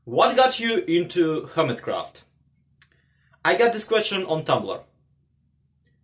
What got you into Hermitcraft? I got this question on Tumblr.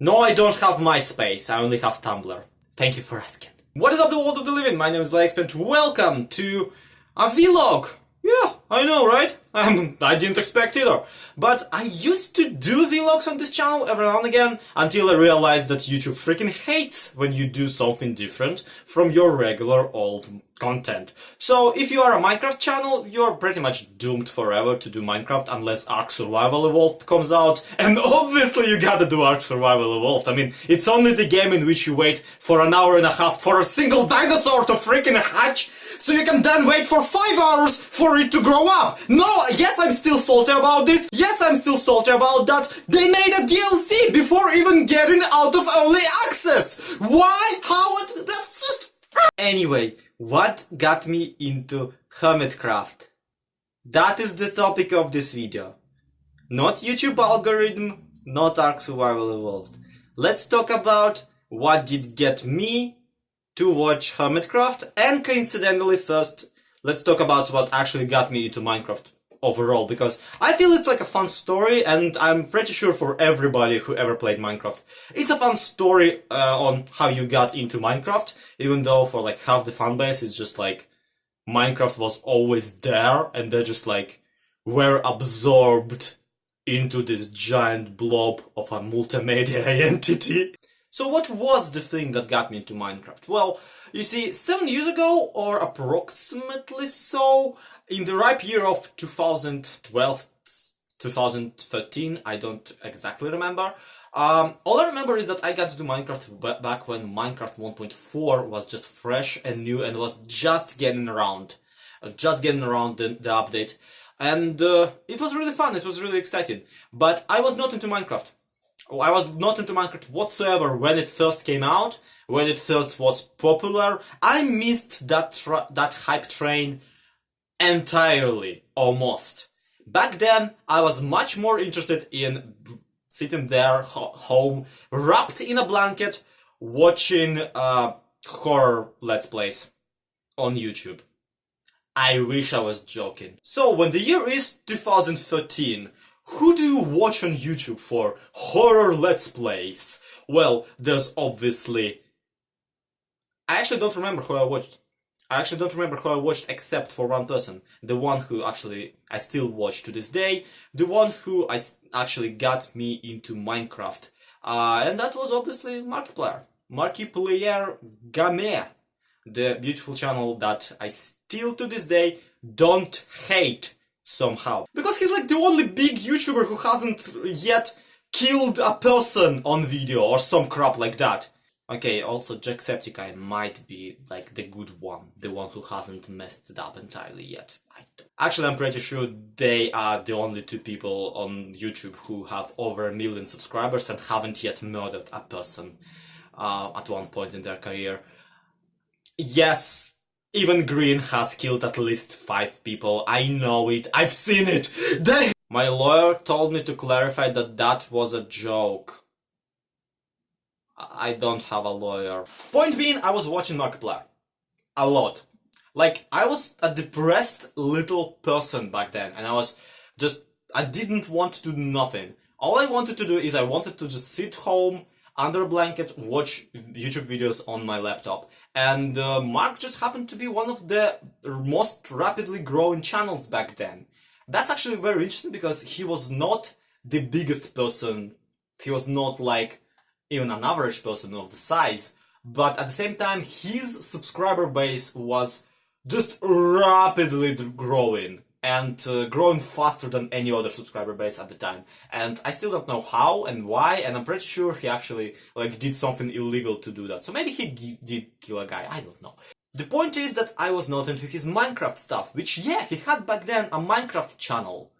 No, I don't have MySpace, I only have Tumblr. Thank you for asking. What is up, the world of the living? My name is Lexpent. Welcome to a vlog. Yeah, I know, right? I didn't expect either. But I used to do vlogs on this channel every now and again until I realized that YouTube freaking hates when you do something different from your regular old content. So if you are a Minecraft channel, you're pretty much doomed forever to do Minecraft unless Ark Survival Evolved comes out. And obviously you gotta do Ark Survival Evolved. I mean, it's only the game in which you wait for an hour and a half for a single dinosaur to freaking hatch, so you can then wait for 5 hours for it to grow up. No, yes, I'm still salty about this. Yes, I'm still salty about that. They made a DLC before even getting out of early access. Why? How? That's just... Anyway, what got me into Hermitcraft? That is the topic of this video. Not YouTube algorithm, not Ark Survival Evolved. Let's talk about what did get me to watch Hermitcraft, and coincidentally first, let's talk about what actually got me into Minecraft overall, because I feel it's like a fun story, and I'm pretty sure for everybody who ever played Minecraft, it's a fun story on how you got into Minecraft, even though for like half the fan base it's just like Minecraft was always there, and they just like were absorbed into this giant blob of a multimedia entity. So what was the thing that got me into Minecraft? Well, you see, 7 years ago, or approximately so, in the ripe year of 2012, 2013, I don't exactly remember. All I remember is that I got into Minecraft back when Minecraft 1.4 was just fresh and new and was just getting around. The update. And it was really fun, it was really exciting. But I was not into Minecraft. I was not into Minecraft whatsoever when it first came out, when it first was popular. I missed that hype train entirely, almost. Back then, I was much more interested in sitting there home, wrapped in a blanket, watching horror Let's Plays on YouTube. I wish I was joking. So, when the year is 2013, who do you watch on YouTube for horror Let's Plays? Well, there's obviously... I actually don't remember who I watched. Except for one person. The one who actually I still watch to this day. The one who actually got me into Minecraft. And that was obviously Markiplier. Markiplier Game. The beautiful channel that I still to this day don't hate somehow. Because he's like the only big YouTuber who hasn't yet killed a person on video or some crap like that. Okay, also Jacksepticeye might be like the good one, the one who hasn't messed it up entirely yet. Actually, I'm pretty sure they are the only two people on YouTube who have over 1 million subscribers and haven't yet murdered a person at one point in their career. Yes, even Green has killed at least 5 people. I know it. I've seen it. My lawyer told me to clarify that that was a joke. I don't have a lawyer. Point being, I was watching Markiplier. A lot. Like, I was a depressed little person back then, and I didn't want to do nothing. All I wanted to do is I wanted to just sit home, under a blanket, watch YouTube videos on my laptop. And Mark just happened to be one of the most rapidly growing channels back then. That's actually very interesting because he was not the biggest person. He was not like even an average person of the size. But at the same time, his subscriber base was just rapidly growing. And growing faster than any other subscriber base at the time. And I still don't know how and why, and I'm pretty sure he actually like did something illegal to do that. So maybe he did kill a guy, I don't know. The point is that I was not into his Minecraft stuff, which yeah, he had back then a Minecraft channel.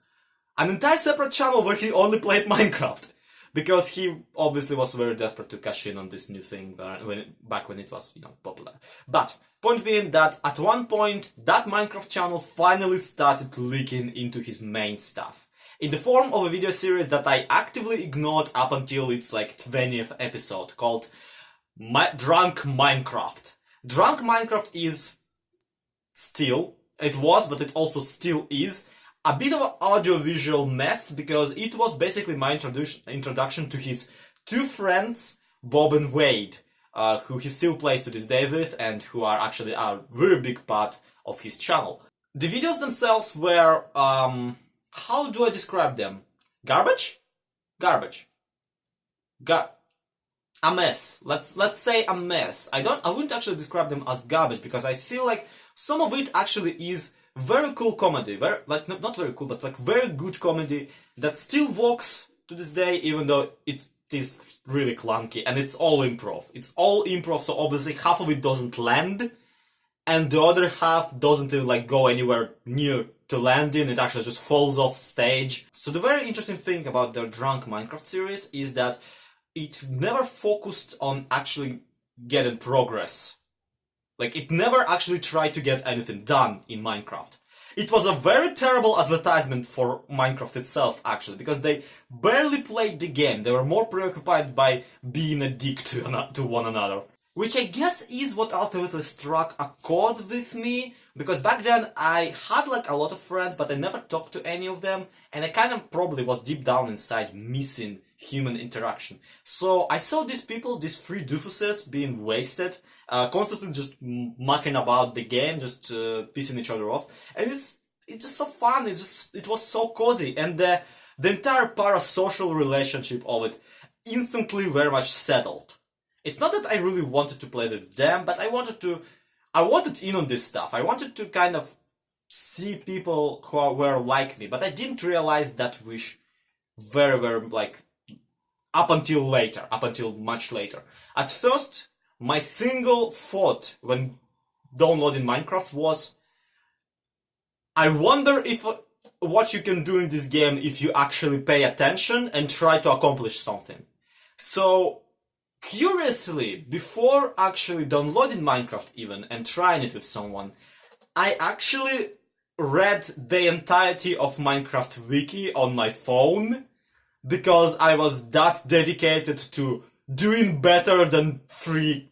An entire separate channel where he only played Minecraft. Because he obviously was very desperate to cash in on this new thing back when it was, popular. But point being that at one point that Minecraft channel finally started leaking into his main stuff. In the form of a video series that I actively ignored up until its like 20th episode, called Drunk Minecraft. Drunk Minecraft is still, it was, but it also still is, a bit of an audiovisual mess because it was basically my introduction to his two friends, Bob and Wade, who he still plays to this day with and who are actually a very big part of his channel. The videos themselves were, how do I describe them? Garbage? Garbage. A mess. Let's say a mess. I wouldn't actually describe them as garbage because I feel like some of it actually is very cool comedy. Not very cool, but like very good comedy that still works to this day, even though it is really clunky and it's all improv. It's all improv, so obviously half of it doesn't land, and the other half doesn't even like go anywhere near to landing. It actually just falls off stage. So the very interesting thing about the Drunk Minecraft series is that it never focused on actually getting progress. Like, it never actually tried to get anything done in Minecraft. It was a very terrible advertisement for Minecraft itself, actually, because they barely played the game. They were more preoccupied by being a dick to one another. Which I guess is what ultimately struck a chord with me, because back then I had like a lot of friends, but I never talked to any of them, and I kind of probably was deep down inside missing human interaction. So I saw these people, these three doofuses, being wasted, constantly just mucking about the game, just pissing each other off, and it's just so fun. It was so cozy, and the entire parasocial relationship of it instantly very much settled. It's not that I really wanted to play with them, but I wanted in on this stuff. I wanted to kind of see people who were like me, but I didn't realize that wish very, very, like, up until much later. At first, my single thought when downloading Minecraft was, I wonder if what you can do in this game if you actually pay attention and try to accomplish something. So, curiously, before actually downloading Minecraft even and trying it with someone, I actually read the entirety of Minecraft Wiki on my phone because I was that dedicated to doing better than three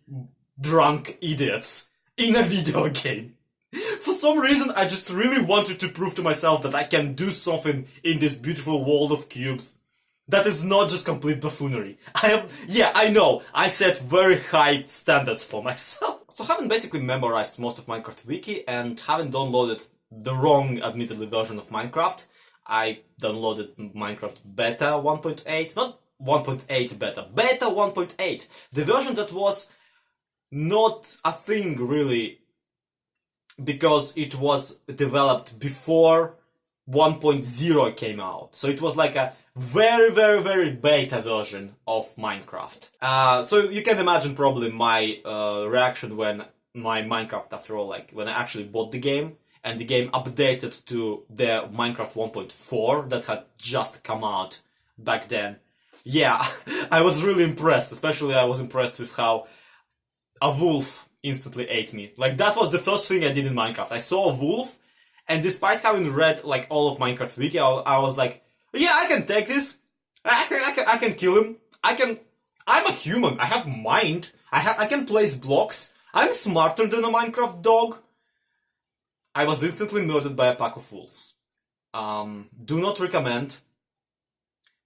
drunk idiots in a video game. For some reason, I just really wanted to prove to myself that I can do something in this beautiful world of cubes that is not just complete buffoonery. I know, I set very high standards for myself. So having basically memorized most of Minecraft Wiki and having downloaded the wrong, admittedly, version of Minecraft, I downloaded Minecraft Beta 1.8, not 1.8 Beta, Beta 1.8, the version that was not a thing really, because it was developed before 1.0 came out. So it was like a very, very, very beta version of Minecraft. So you can imagine probably my reaction when my Minecraft, after all, like when I actually bought the game and the game updated to the Minecraft 1.4 that had just come out back then. Yeah, I was really impressed. Especially I was impressed with how a wolf instantly ate me. Like, that was the first thing I did in Minecraft. I saw a wolf, and despite having read like all of Minecraft Wiki, I was like, yeah, I can take this. I can kill him. I'm a human. I have mind. I can place blocks. I'm smarter than a Minecraft dog. I was instantly murdered by a pack of wolves. Do not recommend,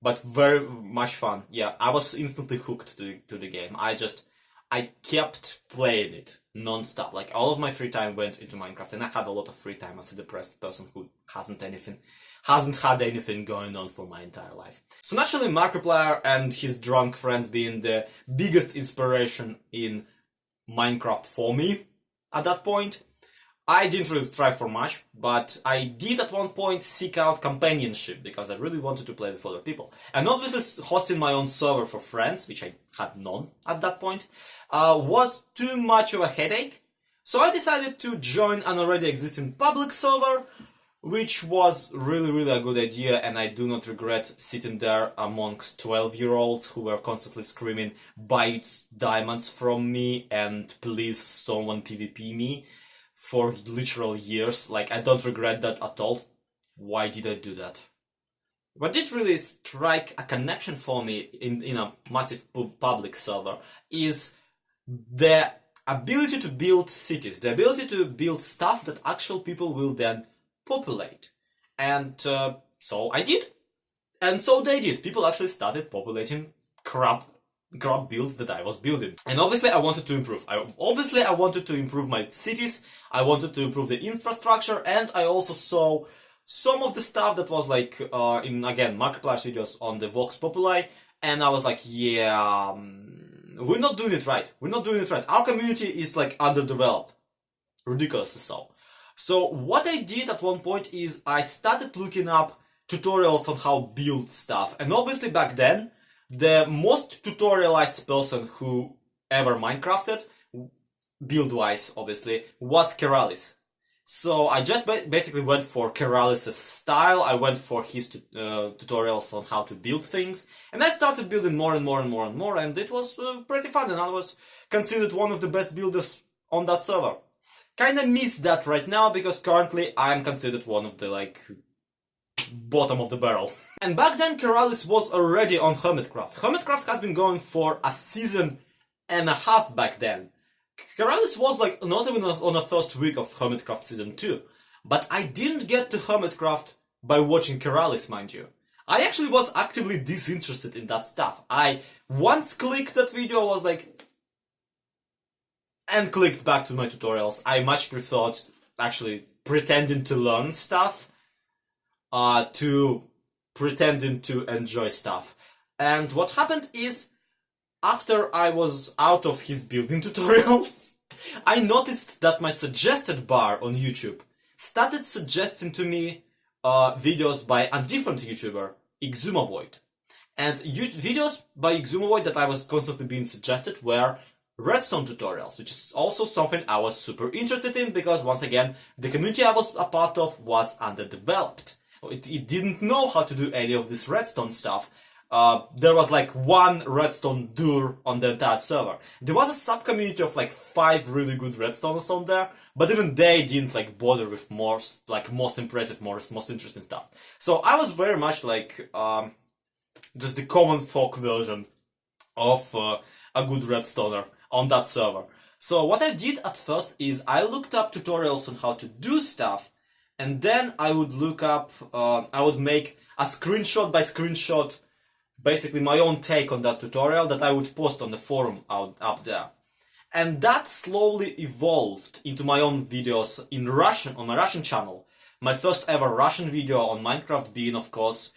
but very much fun. Yeah, I was instantly hooked to the game. I kept playing it non-stop. Like, all of my free time went into Minecraft, and I had a lot of free time as a depressed person who hasn't had anything going on for my entire life. So naturally, Markiplier and his drunk friends being the biggest inspiration in Minecraft for me at that point. I didn't really strive for much, but I did at one point seek out companionship because I really wanted to play with other people. And obviously hosting my own server for friends, which I had none at that point, was too much of a headache. So I decided to join an already existing public server, which was really a good idea, and I do not regret sitting there amongst 12-year-olds who were constantly screaming "Bites diamonds from me" and "Please someone PvP me" for literal years. Like, I don't regret that at all. Why did I do that? What did really strike a connection for me in a massive public server is the ability to build cities, the ability to build stuff that actual people will then populate. And so I did. And so they did. People actually started populating crap builds that I was building. And obviously I wanted to improve. I wanted to improve my cities, I wanted to improve the infrastructure, and I also saw some of the stuff that was like, in, again, Markiplier videos on the Vox Populi, and I was like, yeah, we're not doing it right. We're not doing it right. Our community is like underdeveloped. Ridiculously so. So what I did at one point is I started looking up tutorials on how build stuff. And obviously back then, the most tutorialized person who ever Minecrafted, build-wise obviously, was Keralis. So I just basically went for Keralis' style, I went for his tutorials on how to build things, and I started building more and more and more and more, and it was pretty fun, and I was considered one of the best builders on that server. Kinda miss that right now, because currently I'm considered one of the, like, bottom of the barrel. And back then Keralis was already on Hermitcraft. Hermitcraft has been going for a season and a half back then. Keralis was like not even on the first week of Hermitcraft season 2. But I didn't get to Hermitcraft by watching Keralis, mind you. I actually was actively disinterested in that stuff. I once clicked that video, was like, and clicked back to my tutorials. I much preferred actually pretending to learn stuff to pretending to enjoy stuff. And what happened is, after I was out of his building tutorials, I noticed that my suggested bar on YouTube started suggesting to me videos by a different YouTuber, Exumavoid. And videos by Exumavoid that I was constantly being suggested were redstone tutorials, which is also something I was super interested in, because once again, the community I was a part of was underdeveloped. It didn't know how to do any of this redstone stuff. There was like one redstone doer on the entire server. There was a sub-community of like 5 really good redstoners on there, but even they didn't like bother with most impressive, most interesting stuff. So I was very much like just the common folk version of a good redstoner on that server. So what I did at first is I looked up tutorials on how to do stuff, and then I would look up, I would make a screenshot by screenshot, basically my own take on that tutorial that I would post on the forum up there. And that slowly evolved into my own videos in Russian, on my Russian channel. My first ever Russian video on Minecraft being, of course,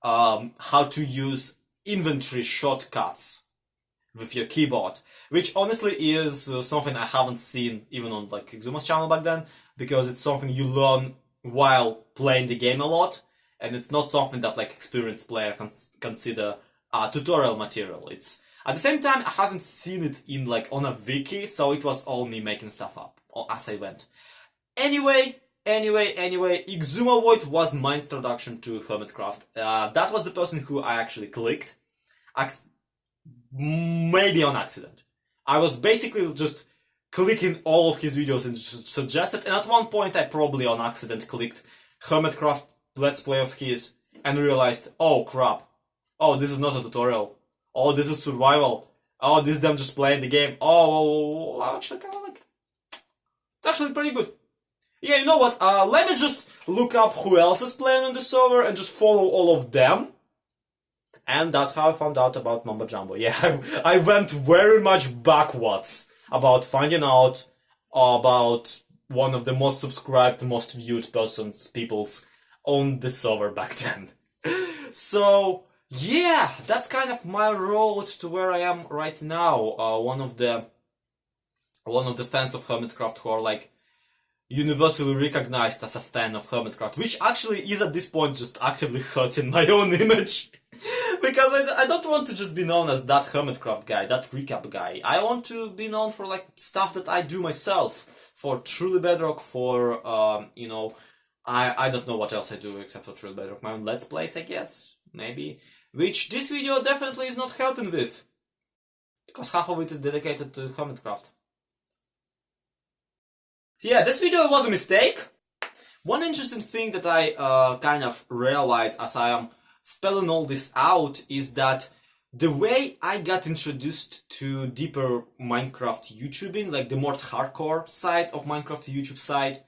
how to use inventory shortcuts with your keyboard, which honestly is something I haven't seen even on like Exuma's channel back then, because it's something you learn while playing the game a lot, and it's not something that like experienced player consider tutorial material. It's at the same time I hasn't seen it in like on a wiki, so it was all me making stuff up as I went. Anyway, Exumavoid was my introduction to Hermitcraft. That was the person who I actually clicked, maybe on accident. I was basically just clicking all of his videos and suggested, and at one point I probably on accident clicked Hermitcraft Let's Play of his and realized, oh crap, oh this is not a tutorial, oh this is survival, oh this is them just playing the game, oh I actually kinda like it. It's actually pretty good. Yeah, you know what, let me just look up who else is playing on the server and just follow all of them. And that's how I found out about Mumbo Jumbo. Yeah, I went very much backwards about finding out about one of the most subscribed, most viewed peoples on the server back then. So, yeah, that's kind of my road to where I am right now. One of the fans of Hermitcraft who are like universally recognized as a fan of Hermitcraft, which actually is at this point just actively hurting my own image. Because I don't want to just be known as that Hermitcraft guy, that recap guy. I want to be known for like stuff that I do myself, for Truly Bedrock, for you know, I don't know what else I do except for Truly Bedrock. My own Let's Plays, I guess, maybe, which this video definitely is not helping with, because half of it is dedicated to Hermitcraft. So yeah, this video was a mistake. One interesting thing that I kind of realized as I am spelling all this out is that the way I got introduced to deeper Minecraft YouTubing, like the more hardcore side of Minecraft YouTube side,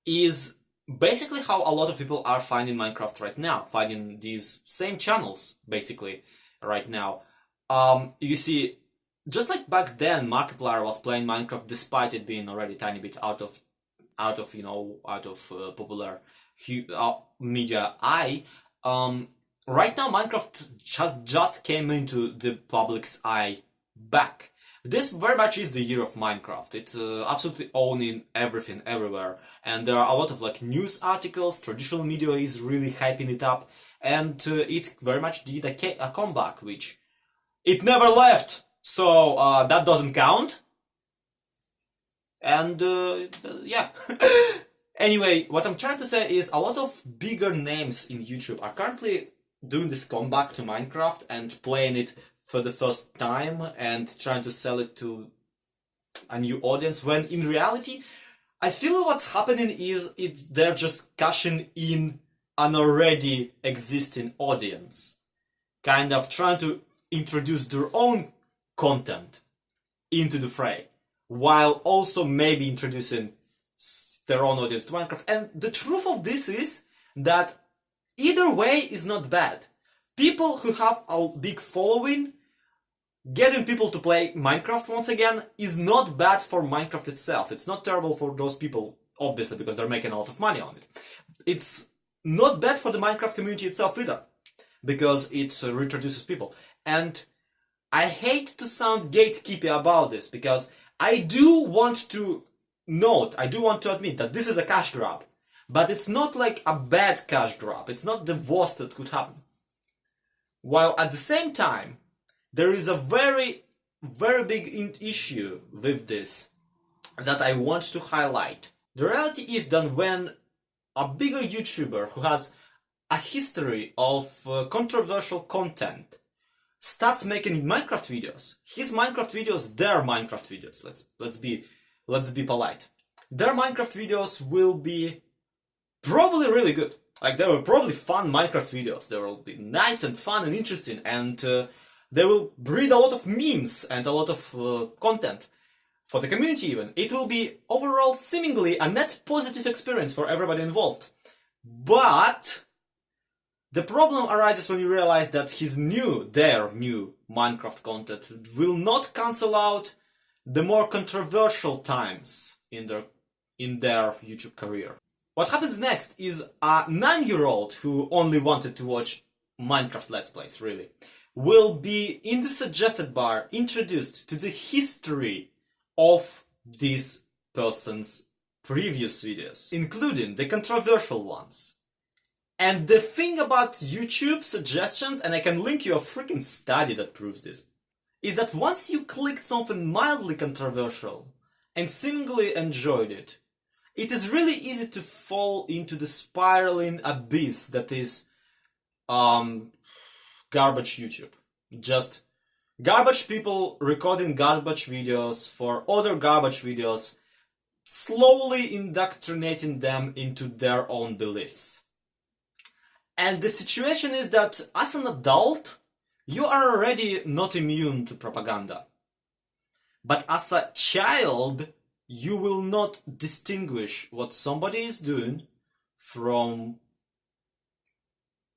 is basically how a lot of people are finding Minecraft right now, finding these same channels basically right now. You see, just like back then, Markiplier was playing Minecraft despite it being already a tiny bit out of popular media eye. Right now, Minecraft just came into the public's eye back. This very much is the year of Minecraft. It's absolutely owning everything everywhere, and there are a lot of like news articles. Traditional media is really hyping it up, and it very much did a comeback, which it never left. So that doesn't count. And yeah. Anyway, what I'm trying to say is a lot of bigger names in YouTube are currently doing this comeback to Minecraft and playing it for the first time and trying to sell it to a new audience, when in reality I feel what's happening is they're just cashing in an already existing audience, kind of trying to introduce their own content into the fray, while also maybe introducing their own audience to Minecraft. And the truth of this is that either way is not bad. People who have a big following, getting people to play Minecraft once again is not bad for Minecraft itself. It's not terrible for those people, obviously, because they're making a lot of money on it. It's not bad for the Minecraft community itself either, because it reintroduces people. And I hate to sound gatekeepy about this, because I do want to admit that this is a cash grab. But it's not like a bad cash grab. It's not the worst that could happen. While at the same time, there is a very, very big issue with this that I want to highlight. The reality is that when a bigger YouTuber who has a history of controversial content starts making Minecraft videos, his Minecraft videos, their Minecraft videos, let's be polite. Their Minecraft videos will be probably really good. Like, they were probably fun Minecraft videos. They will be nice and fun and interesting, and they will breed a lot of memes and a lot of content for the community even. It will be overall seemingly a net positive experience for everybody involved. But the problem arises when you realize that their new Minecraft content will not cancel out the more controversial times in their YouTube career. What happens next is a 9-year-old who only wanted to watch Minecraft Let's Plays, really, will be in the suggested bar introduced to the history of this person's previous videos, including the controversial ones. And the thing about YouTube suggestions, and I can link you a freaking study that proves this, is that once you clicked something mildly controversial and seemingly enjoyed it, it is really easy to fall into the spiraling abyss that is garbage YouTube. Just garbage people recording garbage videos for other garbage videos, slowly indoctrinating them into their own beliefs. And the situation is that as an adult, you are already not immune to propaganda. But as a child, you will not distinguish what somebody is doing from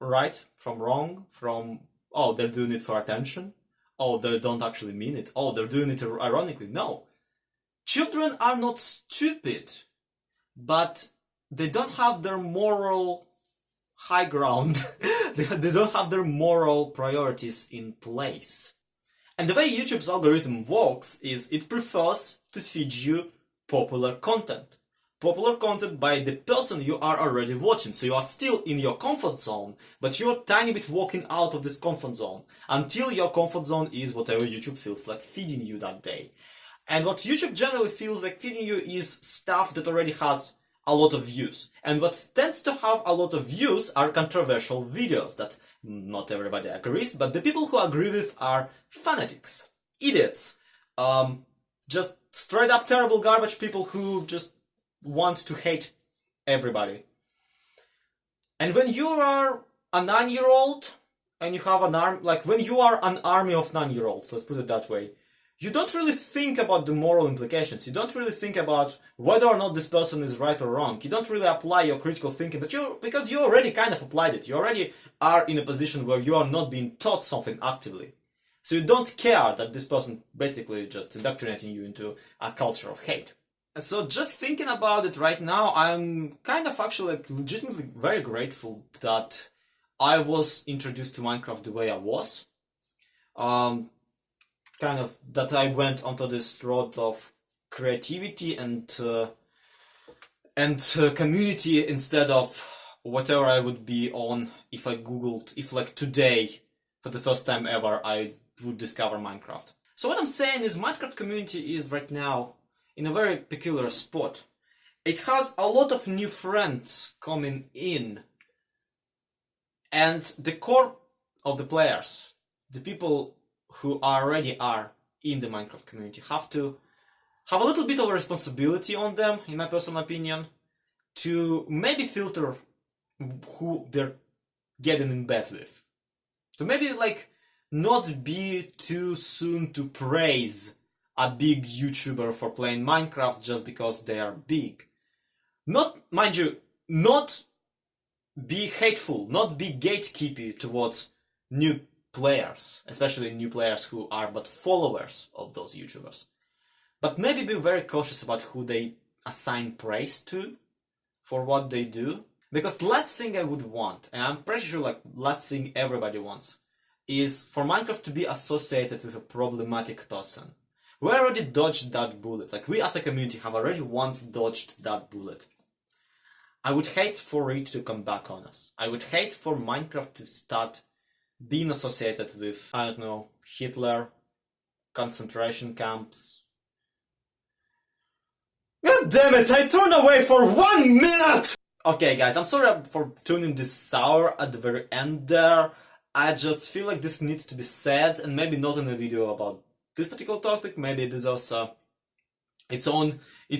right, from wrong, from, oh, they're doing it for attention, oh, they don't actually mean it, oh, they're doing it ironically. No. Children are not stupid, but they don't have their moral high ground. They don't have their moral priorities in place. And the way YouTube's algorithm works is it prefers to feed you popular content. Popular content by the person you are already watching. So you are still in your comfort zone, but you're a tiny bit walking out of this comfort zone until your comfort zone is whatever YouTube feels like feeding you that day. And what YouTube generally feels like feeding you is stuff that already has a lot of views. And what tends to have a lot of views are controversial videos that not everybody agrees, but the people who agree with are fanatics, idiots, just straight up terrible garbage people who just want to hate everybody. And when you are a 9-year-old and you have an army, like when you are an army of 9-year-olds, let's put it that way, you don't really think about the moral implications. You don't really think about whether or not this person is right or wrong. You don't really apply your critical thinking, but because you already kind of applied it. You already are in a position where you are not being taught something actively. So you don't care that this person basically just indoctrinating you into a culture of hate. And so just thinking about it right now, I'm kind of actually legitimately very grateful that I was introduced to Minecraft the way I was. Kind of that I went onto this road of creativity and community instead of whatever I would be on if I googled, if like today for the first time ever I would discover Minecraft. So what I'm saying is Minecraft community is right now in a very peculiar spot. It has a lot of new friends coming in, and the core of the players, the people who already are in the Minecraft community, have to have a little bit of a responsibility on them, in my personal opinion, to maybe filter who they're getting in bed with. To maybe like not be too soon to praise a big YouTuber for playing Minecraft just because they are big. Not, mind you, not be hateful, not be gatekeepy towards new players, especially new players who are but followers of those YouTubers. But maybe be very cautious about who they assign praise to for what they do. Because the last thing I would want, and I'm pretty sure like last thing everybody wants, is for Minecraft to be associated with a problematic person. We already dodged that bullet, like we as a community have already once dodged that bullet. I would hate for it to come back on us. I would hate for Minecraft to start being associated with, I don't know, Hitler, concentration camps. God damn it, I turned away for 1 minute! Okay guys, I'm sorry for tuning this sour at the very end there. I just feel like this needs to be said, and maybe not in a video about this particular topic, maybe it deserves its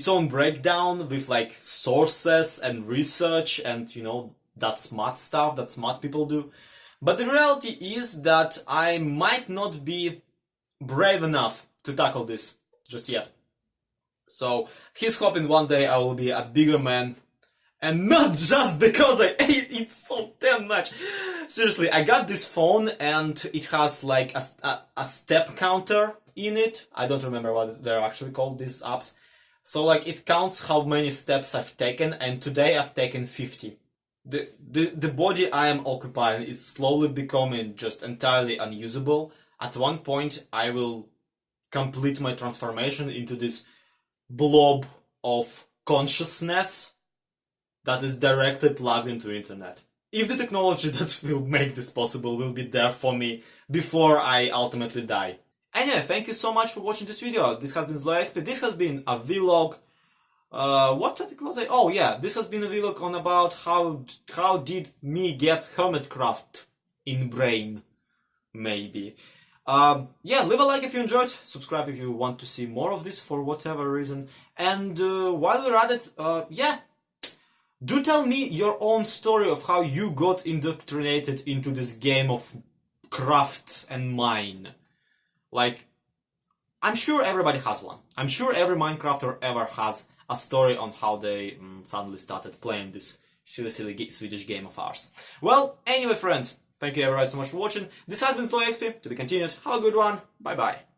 own breakdown with like sources and research and, you know, that smart stuff that smart people do. But the reality is that I might not be brave enough to tackle this just yet. So he's hoping one day I will be a bigger man, and not just because I ate it so damn much. Seriously, I got this phone and it has like a step counter in it. I don't remember what they're actually called, these apps. So like it counts how many steps I've taken, and today I've taken 50. The body I am occupying is slowly becoming just entirely unusable. At one point I will complete my transformation into this blob of consciousness that is directly plugged into internet. If the technology that will make this possible will be there for me before I ultimately die. Anyway, thank you so much for watching this video. This has been ZloXP. This has been a vlog. What topic was I? Oh yeah, this has been a vlog on about how did me get Hermitcraft in brain, maybe. Yeah, leave a like if you enjoyed, subscribe if you want to see more of this for whatever reason, and while we're at it, yeah, do tell me your own story of how you got indoctrinated into this game of craft and mine. Like, I'm sure everybody has one. I'm sure every Minecrafter ever has a story on how they suddenly started playing this silly Swedish game of ours. Well, anyway friends, thank you everybody so much for watching. This has been ZloXP, to be continued. Have a good one, bye bye.